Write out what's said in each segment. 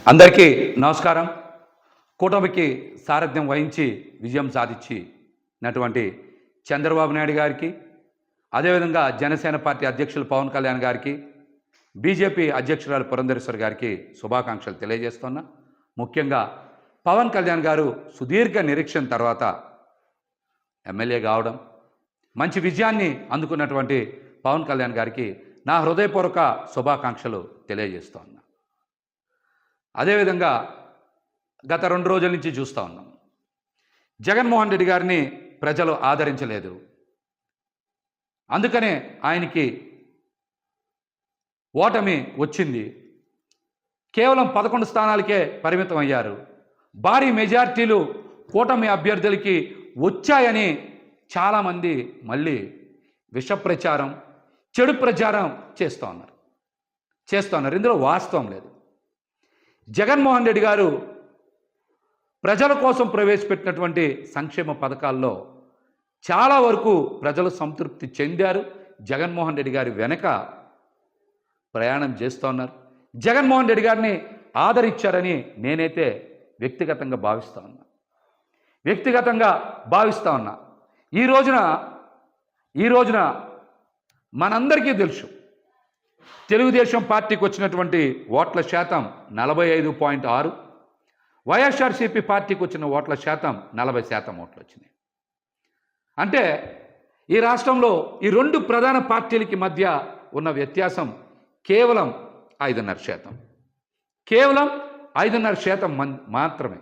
అందరికీ నమస్కారం. కూటమికి సారథ్యం వహించి విజయం సాధించినటువంటి చంద్రబాబు నాయుడు గారికి, అదేవిధంగా జనసేన పార్టీ అధ్యక్షులు పవన్ కళ్యాణ్ గారికి, బీజేపీ అధ్యక్షురాలు పురంధేశ్వరి గారికి శుభాకాంక్షలు తెలియజేస్తున్నా. ముఖ్యంగా పవన్ కళ్యాణ్ గారు సుదీర్ఘ నిరీక్షణ తర్వాత ఎమ్మెల్యే కావడం, మంచి విజయాన్ని అందుకున్నటువంటి పవన్ కళ్యాణ్ గారికి నా హృదయపూర్వక శుభాకాంక్షలు తెలియజేస్తున్నా. అదేవిధంగా గత 2 రోజుల నుంచి చూస్తూ ఉన్నాం, జగన్మోహన్ రెడ్డి గారిని ప్రజలు ఆదరించలేదు. అందుకనే ఆయనకి ఓటమి వచ్చింది. కేవలం 11 స్థానాలకే పరిమితం అయ్యారు. భారీ మెజార్టీలు కూటమి అభ్యర్థులకి వచ్చాయని చాలామంది మళ్ళీ విష ప్రచారం, చెడు ప్రచారం చేస్తున్నారు. ఇందులో వాస్తవం లేదు. జగన్మోహన్ రెడ్డి గారు ప్రజల కోసం ప్రవేశపెట్టినటువంటి సంక్షేమ పథకాల్లో చాలా వరకు ప్రజలు సంతృప్తి చెందారు. జగన్మోహన్ రెడ్డి గారి వెనక ప్రయాణం చేస్తున్నారు. జగన్మోహన్ రెడ్డి గారిని ఆదరించారని నేనైతే వ్యక్తిగతంగా భావిస్తా ఉన్నా. ఈ రోజున మనందరికీ తెలుసు, తెలుగుదేశం పార్టీకి వచ్చినటువంటి ఓట్ల శాతం 45.6, వైఎస్ఆర్సీపీ పార్టీకి వచ్చిన ఓట్ల శాతం 40% ఓట్లు వచ్చినాయి. అంటే ఈ రాష్ట్రంలో ఈ 2 ప్రధాన పార్టీలకి మధ్య ఉన్న వ్యత్యాసం కేవలం 5.5%. కేవలం 5.5% మాత్రమే.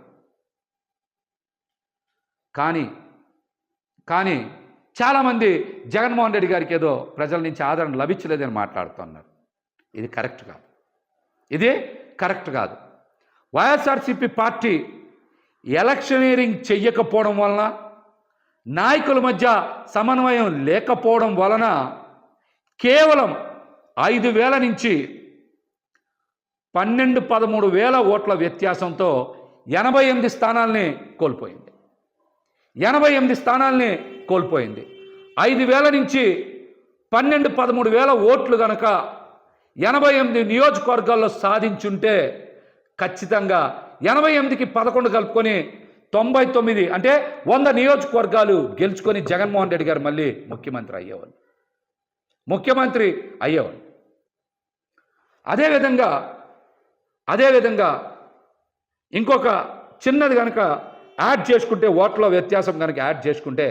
కానీ చాలామంది జగన్మోహన్ రెడ్డి గారికి ఏదో ప్రజల నుంచి ఆదరణ లభించలేదని మాట్లాడుతున్నారు. ఇది కరెక్ట్ కాదు. వైఎస్ఆర్సీపీ పార్టీ ఎలక్షనీరింగ్ చెయ్యకపోవడం వలన, నాయకుల మధ్య సమన్వయం లేకపోవడం వలన కేవలం 5,000 నుంచి 12-13,000 ఓట్ల వ్యత్యాసంతో 88 స్థానాల్ని కోల్పోయింది. 5,000 నుంచి 12-13,000 ఓట్లు కనుక 88 నియోజకవర్గాల్లో సాధించుంటే ఖచ్చితంగా 88కి 11 కలుపుకొని 99, అంటే 100 నియోజకవర్గాలు గెలుచుకొని జగన్మోహన్ రెడ్డి గారు మళ్ళీ ముఖ్యమంత్రి అయ్యేవాళ్ళు. అదేవిధంగా ఇంకొక చిన్నది కనుక యాడ్ చేసుకుంటే, ఓట్ల వ్యత్యాసం కనుక యాడ్ చేసుకుంటే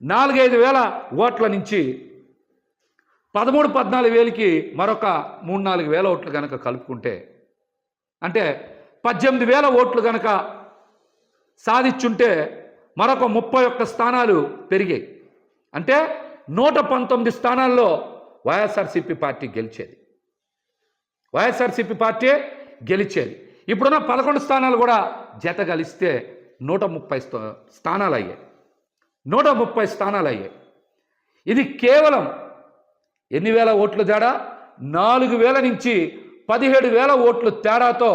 4-5 వేల ఓట్ల నుంచి 13-14 వేలకి మరొక 3-4 వేల ఓట్లు కనుక కలుపుకుంటే, అంటే 18,000 ఓట్లు కనుక సాధించుంటే మరొక 31 స్థానాలు పెరిగాయి. అంటే 119 స్థానాల్లో వైఎస్ఆర్సీపీ పార్టీ గెలిచేది. ఇప్పుడున్న 11 స్థానాలు కూడా జత కలిస్తే 130 స్థానాలు అయ్యాయి. ఇది కేవలం ఎన్ని వేల ఓట్లు తేడా? 4,000 నుంచి 17,000 ఓట్లు తేడాతో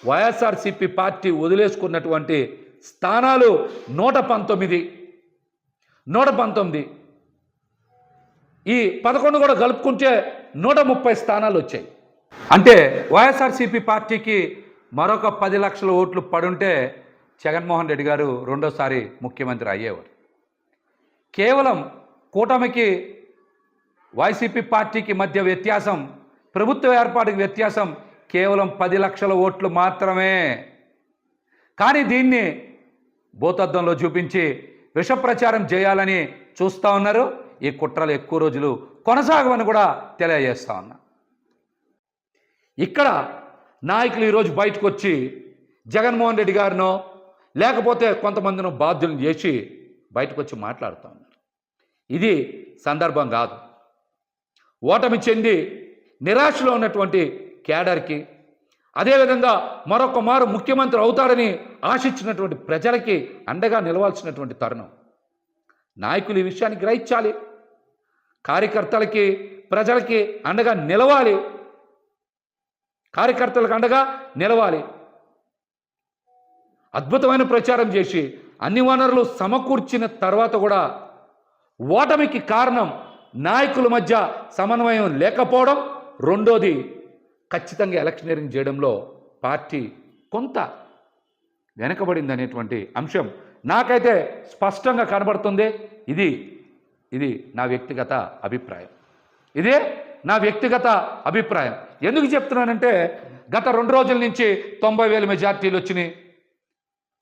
వైఎస్ఆర్సీపీ పార్టీ వదిలేసుకున్నటువంటి స్థానాలు 119. ఈ 11 కూడా కలుపుకుంటే 130 స్థానాలు వచ్చాయి. అంటే వైఎస్ఆర్సీపీ పార్టీకి మరొక 10 లక్షల ఓట్లు పడుంటే జగన్మోహన్ రెడ్డి గారు రెండోసారి ముఖ్యమంత్రి అయ్యేవారు. కేవలం కూటమికి వైసీపీ పార్టీకి మధ్య వ్యత్యాసం, ప్రభుత్వ ఏర్పాటుకి వ్యత్యాసం కేవలం 10 లక్షల ఓట్లు మాత్రమే. కానీ దీన్ని భూతద్దంలో చూపించి విష ప్రచారం చేయాలని చూస్తూ ఉన్నారు. ఈ కుట్రలు ఎక్కువ రోజులు కొనసాగవని కూడా తెలియజేస్తా ఉన్నా. ఇక్కడ నాయకులు ఈరోజు బయటకు వచ్చి జగన్మోహన్ రెడ్డి గారినో లేకపోతే కొంతమందినో బాధ్యులను చేసి బయటకు వచ్చి మాట్లాడుతూ ఉన్నారు. ఇది సందర్భం కాదు. ఓటమి చెంది నిరాశలో ఉన్నటువంటి కేడర్కి, అదేవిధంగా మరొక మారు ముఖ్యమంత్రి అవుతారని ఆశించినటువంటి ప్రజలకి అండగా నిలవాల్సినటువంటి తరుణం. నాయకులు ఈ విషయాన్ని గ్రహించాలి. కార్యకర్తలకి, ప్రజలకి అండగా నిలవాలి. అద్భుతమైన ప్రచారం చేసి అన్ని వనరులు సమకూర్చిన తర్వాత కూడా ఓటమికి కారణం నాయకుల మధ్య సమన్వయం లేకపోవడం. రెండోది, ఖచ్చితంగా ఎలక్షనీరింగ్ చేయడంలో పార్టీ కొంత వెనకబడింది అనేటువంటి అంశం నాకైతే స్పష్టంగా కనబడుతుంది. ఇది నా వ్యక్తిగత అభిప్రాయం. ఇదే నా వ్యక్తిగత అభిప్రాయం. ఎందుకు చెప్తున్నానంటే గత 2 రోజుల నుంచి 90,000 మెజార్టీలు వచ్చినాయి,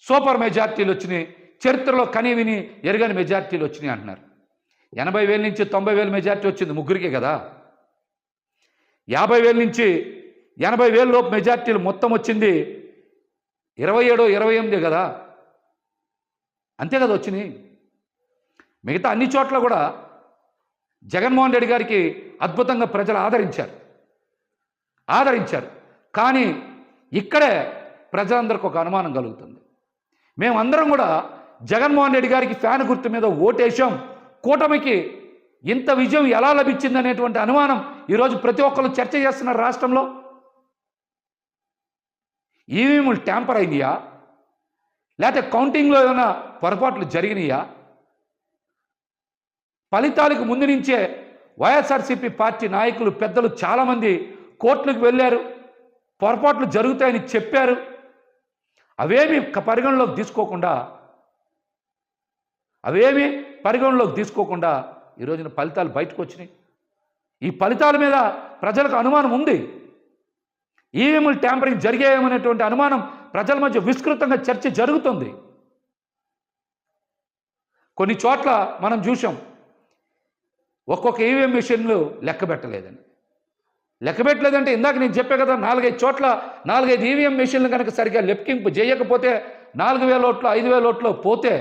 సూపర్ మెజార్టీలు వచ్చినాయి, చరిత్రలో కనీవిని ఎరగని మెజార్టీలు వచ్చినాయి అంటున్నారు. 80,000 నుంచి 90,000 మెజార్టీ వచ్చింది ముగ్గురికే కదా. 50,000 నుంచి 80,000 లోపు మెజార్టీలు మొత్తం వచ్చింది 27, 28 కదా, అంతే కదా వచ్చినాయి. మిగతా అన్ని చోట్ల కూడా జగన్మోహన్ రెడ్డి గారికి అద్భుతంగా ప్రజలు ఆదరించారు. కానీ ఇక్కడే ప్రజలందరికీ ఒక అనుమానం కలుగుతుంది. మేమందరం కూడా జగన్మోహన్ రెడ్డి గారికి ఫ్యాన్ గుర్తు మీద ఓటేశాం, కూటమికి ఇంత విజయం ఎలా లభించింది అనేటువంటి అనుమానం ఈరోజు ప్రతి ఒక్కరు చర్చ చేస్తున్నారు రాష్ట్రంలో. ఈవీఎంలు ట్యాంపర్ అయినాయా, లేకపోతే కౌంటింగ్లో ఏమైనా పొరపాట్లు జరిగినాయా? ఫలితాలకు ముందు నుంచే వైఎస్ఆర్సీపీ పార్టీ నాయకులు పెద్దలు చాలామంది కోర్టులకు వెళ్ళారు, పొరపాట్లు జరుగుతాయని చెప్పారు. అవేమీ పరిగణలోకి తీసుకోకుండా ఈ రోజున ఫలితాలు బయటకు వచ్చినాయి. ఈ ఫలితాల మీద ప్రజలకు అనుమానం ఉంది. ఈవీఎంలు ట్యాంపరింగ్ జరిగాయేమనేటువంటి అనుమానం ప్రజల మధ్య విస్తృతంగా చర్చ జరుగుతుంది. కొన్ని చోట్ల మనం చూసాం, ఒక్కొక్క ఈవీఎం మిషన్లు లెక్క పెట్టలేదంటే ఇందాక నేను చెప్పే కదా, 4-5 చోట్ల 4-5 ఈవీఎం మిషన్లు కనుక సరిగ్గా లెక్కింపు చేయకపోతే 4,000 ఓట్లు 5,000 ఓట్లు పోతే